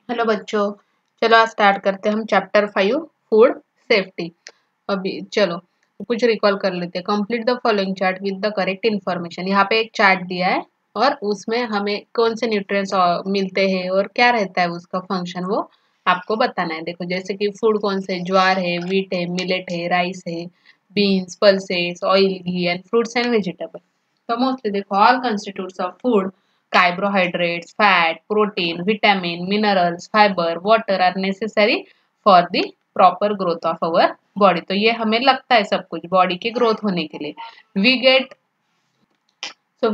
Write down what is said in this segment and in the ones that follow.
Hello बच्चों, चलो आज स्टार्ट करते हैं हम चैप्टर 5 फूड सेफ्टी। अभी चलो कुछ रिकॉल कर लेते हैं। Complete the following chart with the correct information. यहाँ पे एक चार्ट दिया है और उसमें हमें कौन से न्यूट्रिएंट्स मिलते हैं और क्या रहता है उसका फंक्शन, वो आपको बताना है। देखो जैसे कि फूड कौन से, ज्वार है, व्हीट है, मिलेट है, राइस है, beans, pulses, oil, ghee and fruits and vegetable. तो मोस्टली देखो all constitutes of food, carbohydrates, fat, protein, vitamin, minerals, fiber, water are necessary for the proper growth of our body। तो ये हमें लगता है सब कुछ बॉडी के ग्रोथ होने के लिए। we get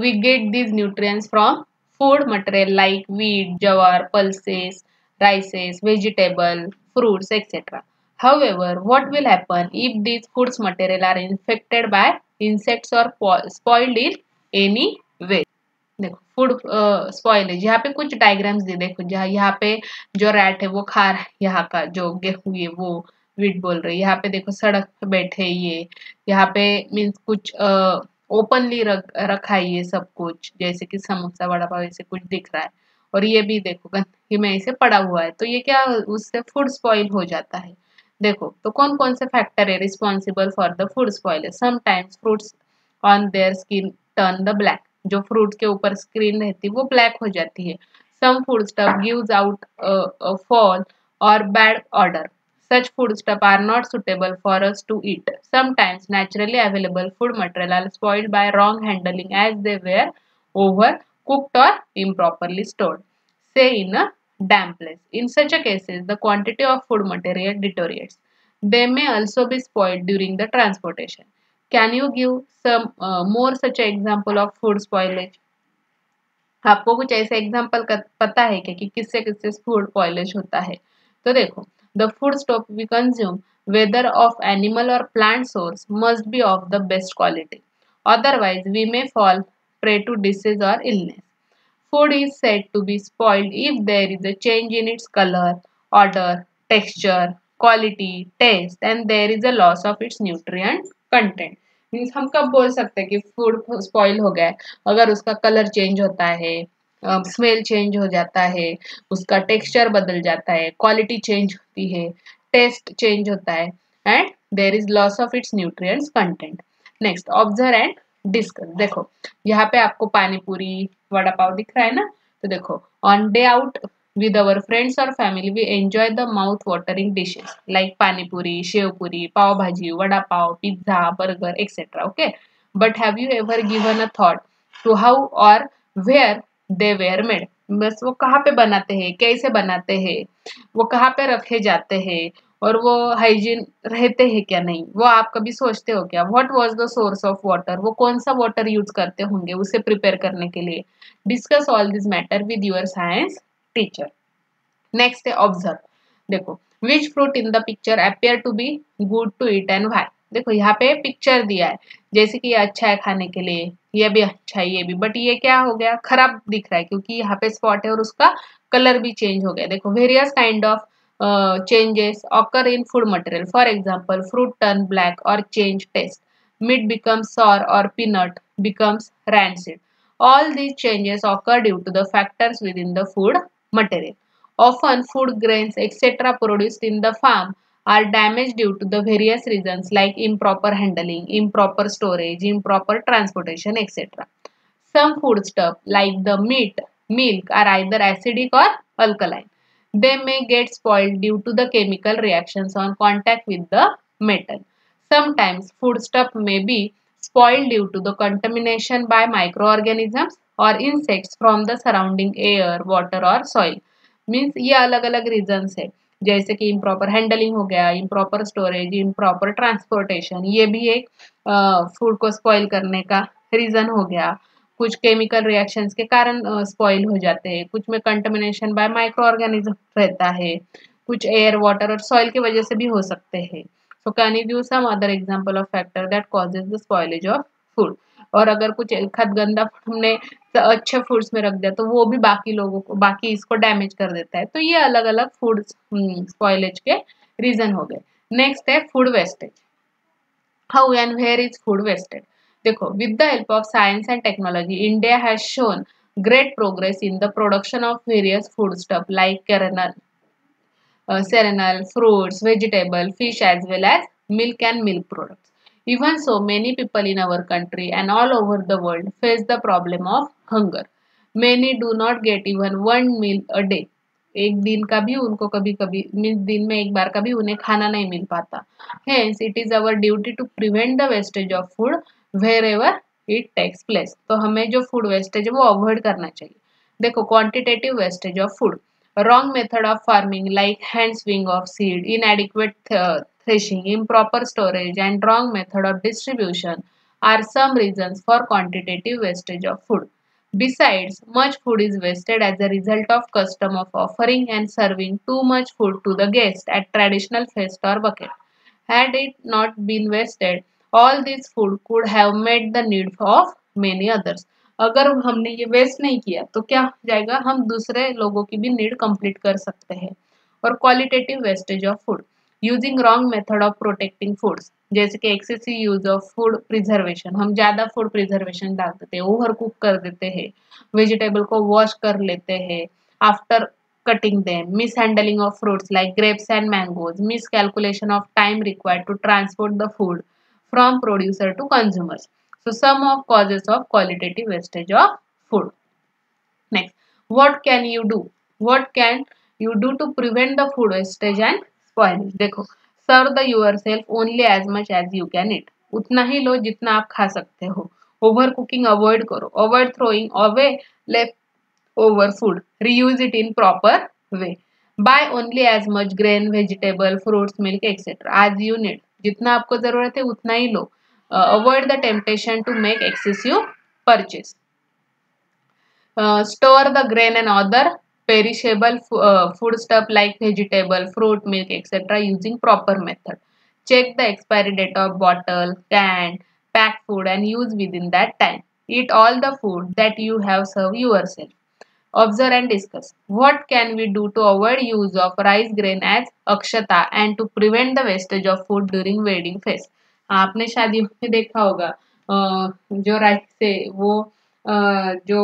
we get these nutrients from food material like wheat, jawar, pulses, rices, vegetable, fruits, etc. However, what will happen if these foods material are infected by insects or spoiled in any way? देखो food spoilage, यहाँ पे कुछ diagrams दे, देखो जहाँ यहाँ पे जो rat है वो खा रहा है, यहाँ का जो गेहूं है वो वीट बोल रही है। यहाँ पे देखो सड़क पे बैठे ये, यहाँ पे मीन्स कुछ ओपनली रखा है ये सब कुछ, जैसे कि समोसा वड़ा पाव ऐसे कुछ दिख रहा है। और ये भी देखो गंदगी में ऐसे पड़ा हुआ है, तो ये क्या, उससे फूड स्पॉइल हो जाता है। देखो तो कौन कौन से फैक्टर है responsible for the food spoil. Sometimes fruits on their skin turn the black, जो फ्रूट के ऊपर स्क्रीन रहती है वो ब्लैक हो जाती है। Some food stuff gives out foul और bad odour, such food stuff are not suitable for us to eat. Sometimes naturally available food material are spoiled by wrong handling as they were overcooked or improperly stored, say in a damp place. In such a cases, the quantity of food material deteriorates. They may also be spoiled during the transportation. Can you give some more such an example of food spoilage? आपको कुछ ऐसे example पता है क्या कि किससे किससे food spoilage होता है? तो देखो, the food stock we consume whether of animal और plant source must be of the best quality, otherwise we may fall prey to disease or illness. Food is said to be spoiled if there is a change in its color, odor, texture, quality, taste, and there is a loss of its nutrient content. Means हम कब बोल सकते हैं कि food spoil हो गया है? अगर उसका कलर चेंज होता है, स्मेल चेंज हो जाता है, उसका टेक्सचर बदल जाता है, क्वालिटी चेंज होती है, टेस्ट चेंज होता है, and there is loss of its nutrients content. Next, observe and discuss. देखो यहाँ पे आपको पानी पूरी वड़ा पाव दिख रहा है ना, तो देखो on day out with our friends or family we enjoy the mouth watering dishes like pani puri, shev puri, pav bhaji, vada pav, pizza, burger, etc. Okay, but have you ever given a thought to how or where they were made? बस वो कहाँ पे बनाते हैं, कैसे बनाते हैं, वो कहाँ पे रखे जाते हैं, और वो हाइजीन रहते हैं क्या नहीं, वो आप कभी सोचते हो क्या? What was the source of water, वो कौन सा वाटर यूज करते होंगे उसे प्रिपेयर करने के लिए। Discuss all this matter with your science teacher. Next है ऑब्जर्व। देखो which fruit in the picture appear to be good to eat and why. देखो यहाँ पे पिक्चर दिया है, जैसे कि ये अच्छा है खाने के लिए, ये भी अच्छा है, ये भी, बट ये क्या हो गया, खराब दिख रहा है क्योंकि यहाँ पे स्पॉट है और उसका कलर भी चेंज हो गया। देखो various kind of changes occur in food material. For example, fruit turn black or change taste. Meat becomes sour or peanut becomes rancid. All these changes occur due to the factors within the food material. Often, food grains, etc., produced in the farm are damaged due to the various reasons like improper handling, improper storage, improper transportation, etc. Some foodstuff like the meat, milk are either acidic or alkaline. They may get spoiled due to the chemical reactions on contact with the metal. Sometimes foodstuff may be spoiled due to the contamination by microorganisms or insects from the surrounding air, water or soil. Means ये अलग अलग reasons है, जैसे कि improper handling हो गया, improper storage, improper transportation, ये भी एक फूड को स्पॉइल करने का रीजन हो गया। कुछ केमिकल रिएक्शंस के कारण स्पॉइल हो जाते हैं, कुछ में कंटामिनेशन बाय माइक्रो ऑर्गेनिज्म रहता है, कुछ एयर, वाटर और सॉइल की वजह से भी हो सकते हैं। So can you give some other example of factor that causes the spoilage of food. और अगर कुछ खत गंदा हमने अच्छे फूड्स में रख दिया तो वो भी बाकी लोगों को, बाकी इसको डैमेज कर देता है। तो ये अलग अलग फूड स्पॉइलेज के रीजन हो गए। नेक्स्ट है food wastage. How and where is food wasted. देखो with the help of science and technology India has shown great progress in the production of various foodstuff like cereal, fruits, vegetable, fish as well as milk and milk products. Even so, many people in our country and all over the world face the problem of hunger. Many do not get even one meal a day. एक दिन का भी उनको कभी कभी means दिन में एक बार का भी उन्हें खाना नहीं मिल पाता. Hence, it is our duty to prevent the wastage of food wherever it takes place. तो हमें जो फूड वेस्टेज है वो अवॉइड करना चाहिए. देखो quantitative wastage of food. Wrong method of farming like hand swing of seed, inadequate threshing, improper storage and wrong method of distribution are some reasons for quantitative wastage of food. Besides, much food is wasted as a result of custom of offering and serving too much food to the guest at traditional feast or buffet. Had it not been wasted, all this food could have met the need of many others. अगर हमने ये waste नहीं किया तो क्या हो जाएगा, हम दूसरे लोगों की भी नीड कंप्लीट कर सकते हैं. और qualitative wastage of food. Using wrong method of protecting foods, जैसे कि excessive use of food preservation. हम ज़्यादा फूड प्रिजर्वेशन डाल देते हैं, ओवर कुक कर देते हैं, वेजिटेबल को वॉश कर लेते हैं after cutting them, mishandling of fruits like grapes and mangoes, miscalculation of time required to transport the food from producer to consumers. So some of causes of qualitative wastage of food. Next, what can you do? What can you do to prevent the food wastage and spoilage? देखो, serve the yourself only as much as you can eat. उतना ही लो जितना आप खा सकते हो. Over cooking avoid करो. Avoid throwing away left over food. Reuse it in proper way. Buy only as much grain, vegetable, fruits, milk, etc. as you need. जितना आपको जरूरत है उतना ही लो. Avoid the temptation to make excessive purchase. Store the grain and other perishable food stuff like vegetable, fruit, milk, etc. using proper method. Check the expiry date of bottle, can, packed food and use within that time. Eat all the food that you have served yourself. Observe and discuss. What can we do to avoid use of rice grain as akshata and to prevent the wastage of food during wedding feast? आपने शादी में देखा होगा जो rice से वो जो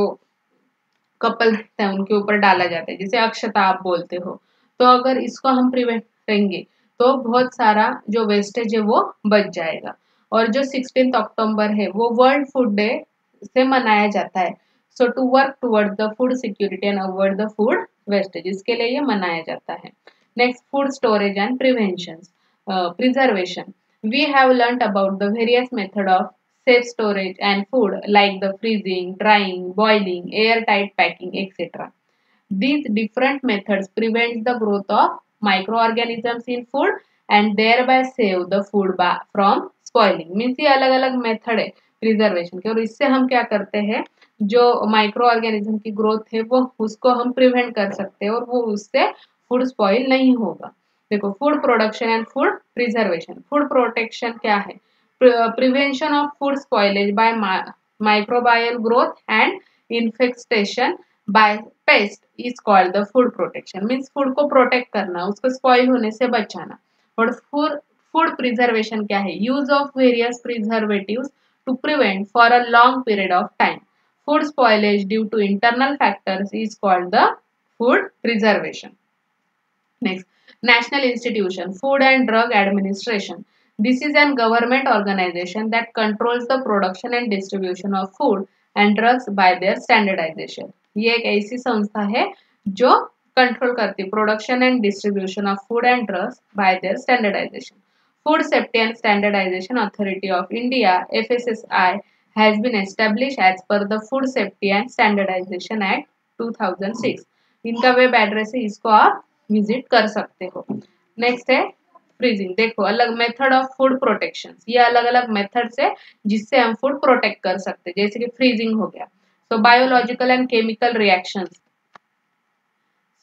couple रहता है उनके ऊपर डाला जाता है, जिसे अक्षता आप बोलते हो. तो अगर इसको हम प्रिवेंट करेंगे तो बहुत सारा जो वेस्टेज है वो बच जाएगा. और जो 16 अक्टूबर है वो वर्ल्ड फूड डे से मनाया जाता है. So to work toward the food security and avoid the food wastage, इसके लिए ये मनाया जाता है. Next, food storage and prevention preservation. We have learned about the various method of safe storage and food like the freezing, drying, boiling, airtight packing, etc. These different methods prevent the growth of microorganisms in food and thereby save the food from spoiling. Means ये अलग अलग method है preservation के, और इससे हम क्या करते हैं, जो माइक्रो ऑर्गेनिज्म की ग्रोथ है वो उसको हम प्रिवेंट कर सकते हैं और वो उससे फूड स्पॉइल नहीं होगा. देखो, food production and food preservation. Food protection क्या है? Prevention of food spoilage by microbial growth and infestation by pest is called the food protection. Means food को protect करना, उसको spoil होने से बचाना. और food preservation क्या है? Use of various preservatives to prevent for a long period of time. Food spoilage due to internal factors is called the food preservation. Next, National Institution, Food and Drug Administration. This is a government organization that controls the production and distribution of food and drugs by their standardization. ये एक ऐसी संस्था है जो control करती है production and distribution of food and drugs by their standardization. Food Safety and Standardization Authority of India (FSSAI) has been established as per the Food Safety and Standardization Act 2006. इनका web address है, इसको आप visit कर सकते हो. Next है freezing. देखो, अलग मेथड ऑफ फूड प्रोटेक्शन. ये अलग अलग मेथड्स है जिससे हम फूड प्रोटेक्ट कर सकते हैं, जैसे कि फ्रीजिंग हो गया. So biological and chemical reactions.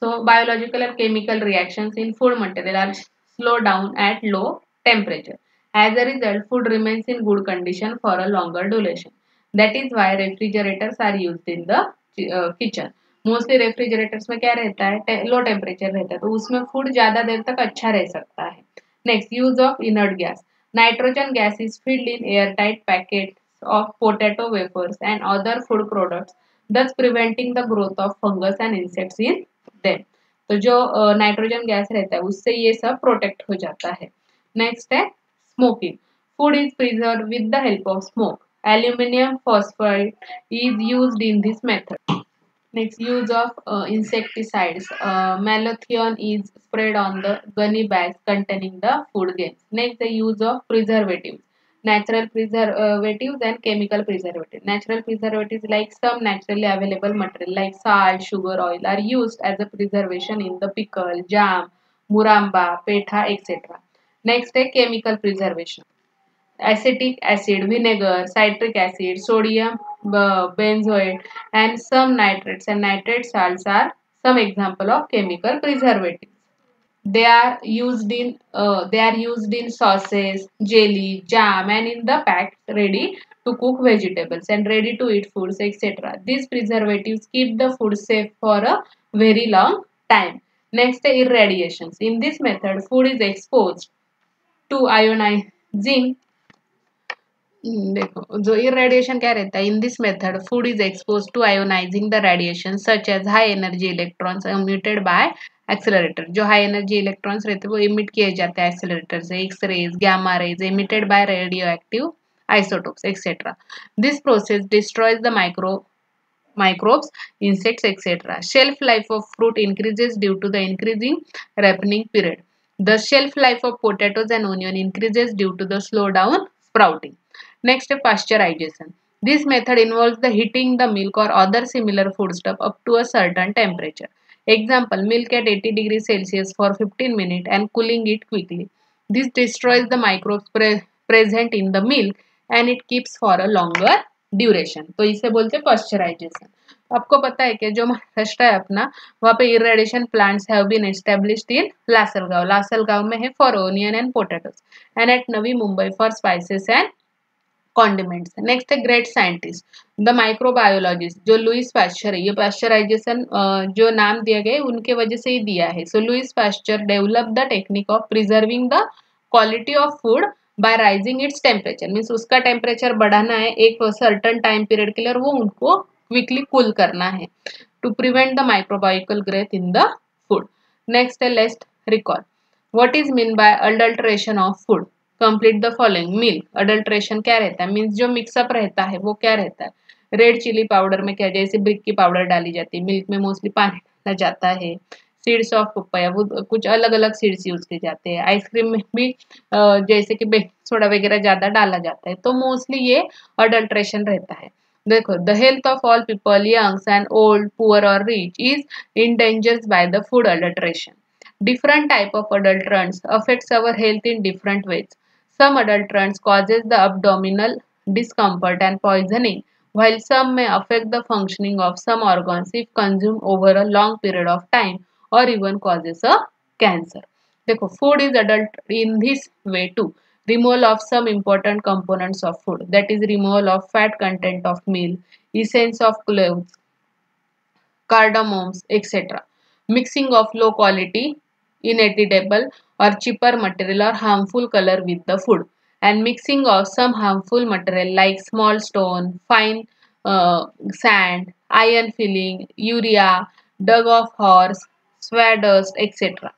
So biological and chemical reactions in food material are slow down at low temperature. As a result, food remains in good condition for a longer duration. That is why refrigerators are used in the kitchen. Mostly refrigerators में क्या रहता है, low temperature रहता है, तो उसमें food ज्यादा देर तक अच्छा रह सकता है. Next, use of inert gas. Nitrogen gas is filled in air tight packets of potato wafers and other food products thus preventing the growth of fungus and insects in them. तो जो nitrogen gas रहता है उससे ये सब protect हो जाता है. नेक्स्ट है smoking. Food is preserve with the help of smoke. Aluminium phosphide is used in this method. Next, use of insecticides. Malathion is sprayed on the gunny bags containing the food grains. Next, the use of preservatives. Natural preservatives and chemical preservatives. Natural preservatives like some naturally available material like salt, sugar, oil are used as a preservation in the pickle, jam, muramba, petha, etc. Next, a chemical preservation. Acetic acid, vinegar, citric acid, sodium benzoate, and some nitrates and nitrate salts are some example of chemical preservatives. They are used in sauces, jelly, jam, and in the packs ready to cook vegetables and ready to eat foods, etc. These preservatives keep the food safe for a very long time. Next, irradiations. In this method, food is exposed to ionizing. देखो जो irradiation क्या रहता है. In this method food is expose to ionizing the radiation such as high energy electrons emitted by accelerator. जो high energy electrons रहते हैं वो emit किए जाते हैं एक्सेलरेटर से. X rays, gamma rays emitted by radio active isotopes etc. This process destroys the microbes, insects etc. Shelf life of fruit increases due to the increasing ripening period. The shelf life of potatoes and onion increases due to the slow down sprouting. Next, pasteurization. This method involves the heating the milk or other similar foodstuff up to a certain temperature. Example, milk at 80 degrees Celsius for 15 minutes and cooling it quickly. This destroys the microbes present in the milk and it keeps for a longer duration. तो इसे बोलते हैं pasteurisation. आपको पता है कि जो महाराष्ट्र है अपना वहाँ पे irradiation plants have been established in Lasalgaon. Lasalgaon में है for onion and potatoes and at Navi Mumbai for spices and condiments. Next है ग्रेट साइंटिस्ट द माइक्रोबायोलॉजिस्ट जो लुइस पास्चर है. ये पास्चराइजेशन जो नाम दिया गया है उनके वजह से ही दिया है. So Louis Pasteur develop the technique of preserving the quality of food by raising its temperature. Means उसका टेम्परेचर बढ़ाना है एक सर्टन टाइम पीरियड के लिए और वो उनको क्विकली कूल करना है to prevent the microbiological growth in the food. Next है let's recall. What is mean by adulteration of food. Complete the following. Milk adulteration क्या रहता है. मीन्स जो मिक्सअप रहता है वो क्या रहता है. रेड चिली पाउडर में क्या जैसे ब्रिक की पाउडर डाली जाती है. मिल्क में मोस्टली पानी डाला जाता है. सीड्स ऑफ पपाया वो कुछ अलग अलग सीड्स यूज किए जाते हैं. आइसक्रीम में भी जैसे कि बेकिंग सोडा वगैरह ज्यादा डाला जाता है. तो मोस्टली ये अडल्ट्रेशन रहता है. देखो the health of all people youngs and old poor और rich is endangered by the food adulteration. Different type of adulterants affects our health in different ways. Some adulterants causes the abdominal discomfort and poisoning, while some may affect the functioning of some organs if consumed over a long period of time or even causes a cancer. देखो food is adult in this way too. Removal of some important components of food, that is removal of fat content of meal, essence of cloves, cardamoms, etc. Mixing of low quality, inedible or cheaper material or harmful color with the food, and mixing of some harmful material like small stone, fine sand, iron filling, urea, dung of horse, sawdust, etc.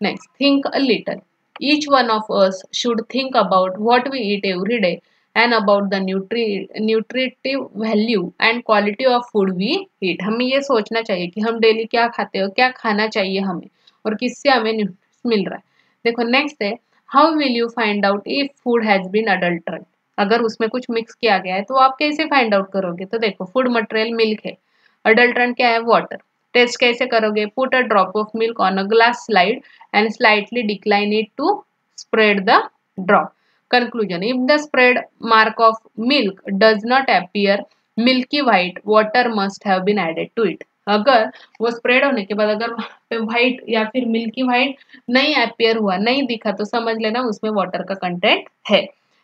Next, think a little. Each one of us should think about what we eat every day and about the nutritive value and quality of food we eat. हमें ये सोचना चाहिए कि हम daily क्या खाते हो, क्या खाना चाहिए हमें और किससे हमें न्यूट्रिएंट्स मिल रहा है. देखो नेक्स्ट है how will you find out if food has been adulterate. अगर उसमें कुछ मिक्स किया गया है तो आप कैसे फाइंड आउट करोगे. तो देखो फूड मटेरियल मिल्क है, अडल्टरेंट क्या है वाटर. टेस्ट कैसे करोगे. Put a drop of milk on a glass slide and slightly decline it to spread the drop. Conclusion. If the spread mark of milk does not appear milky white, water must have been added to it. अगर वो spread होने के बाद अगर white या फिर milky white नहीं appear हुआ, नहीं दिखा, तो समझ लेना उसमें वाटर का कंटेंट है.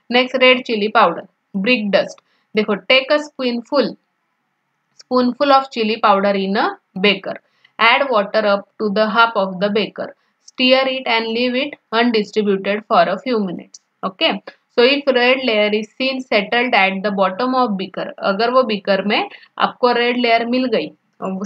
Next red chili powder, brick dust. देखो take a spoonful of chili powder in a beaker. Add water up to the half of the beaker. Stir it and leave it undistributed for a few minutes. Okay. So if red layer is seen settled at the bottom of beaker, अगर वो beaker में आपको red layer मिल गई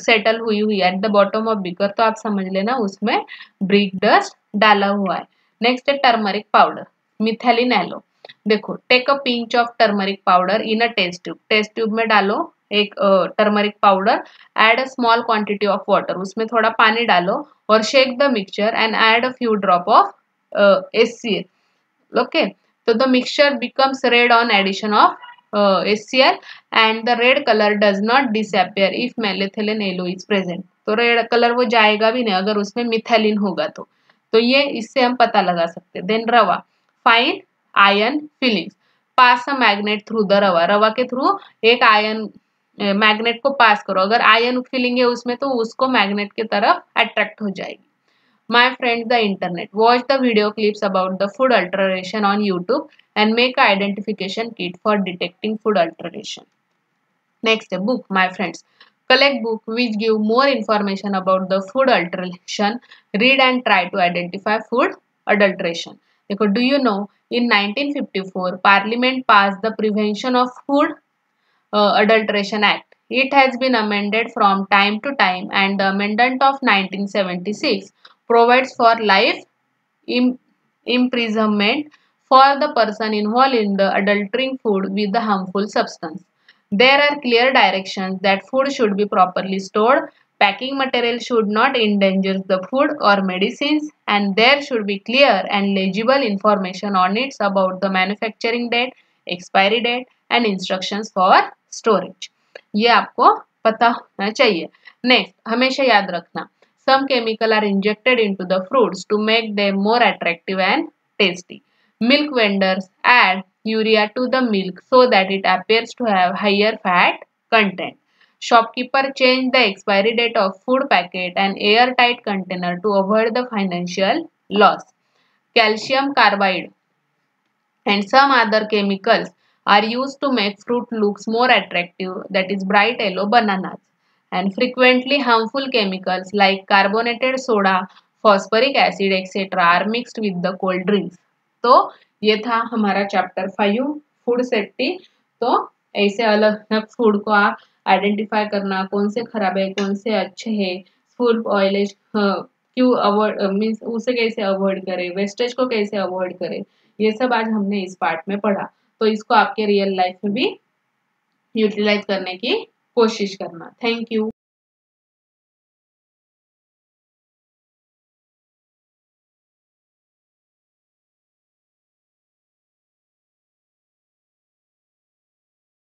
settle हुई हुई at the bottom of beaker, तो आप समझ लेना उसमें ब्रिक डस्ट डाला हुआ है। नेक्स्ट है टर्मरिक पाउडर, मिथैलिन एलो। देखो, take a pinch of turmeric powder in a test tube, test tube में डालो एक turmeric powder, add a small quantity of water, उसमें थोड़ा पानी डालो और shake the mixture and add a few drop of HCl। Okay, so the mixture becomes red on addition of HCl and the red color does not disappear if methylene yellow is present। तो red colour वो जाएगा भी नहीं अगर उसमें मिथैलिन होगा तो ये इससे हम पता लगा सकते हैं। Then rava, fine iron filings, pass a magnet through the rava, rava के थ्रू एक आयन मैग्नेट को पास करो, अगर आयन फिलिंग है उसमें तो उसको मैग्नेट की तरफ अट्रैक्ट हो जाएगी। My friends, the internet. Watch the video clips about the food alteration on YouTube and make an identification kit for detecting food alteration. Next, a book, my friends. Collect book which give more information about the food alteration. Read and try to identify food adulteration. Do you know in 1954 Parliament passed the Prevention of Food Adulteration Act. It has been amended from time to time, and the amendment of 1976 provides for life imprisonment for the person involved in the adulterating food with the harmful substance. There are clear directions that food should be properly stored, packing material should not endanger the food or medicines, and there should be clear and legible information on it about the manufacturing date, expiry date, and instructions for storage। ये आपको पता होना चाहिए। Next, हमेशा याद रखना, some chemical are injected into the fruits to make them more attractive and tasty. Milk vendors add urea to the milk so that it appears to have higher fat content. Shopkeeper change the expiry date of food packet and airtight container to avoid the financial loss. Calcium carbide and some other chemicals are used to make fruit looks more attractive, that is bright yellow bananas. And frequently harmful chemicals like carbonated soda, phosphoric acid etc. are mixed with the cold drinks। तो ये था हमारा chapter 5 food safety. तो ऐसे अलग अलग food को आप आइडेंटिफाई करना, कौन से खराब है कौन से अच्छे है, फूड ऑयलेज क्यों अवॉइड मीन्स उसे कैसे अवॉइड करें, वेस्टेज को कैसे अवॉइड करें, ये सब आज हमने इस पार्ट में पढ़ा। तो इसको आपके रियल लाइफ में भी यूटिलाइज करने की कोशिश करना। Thank you.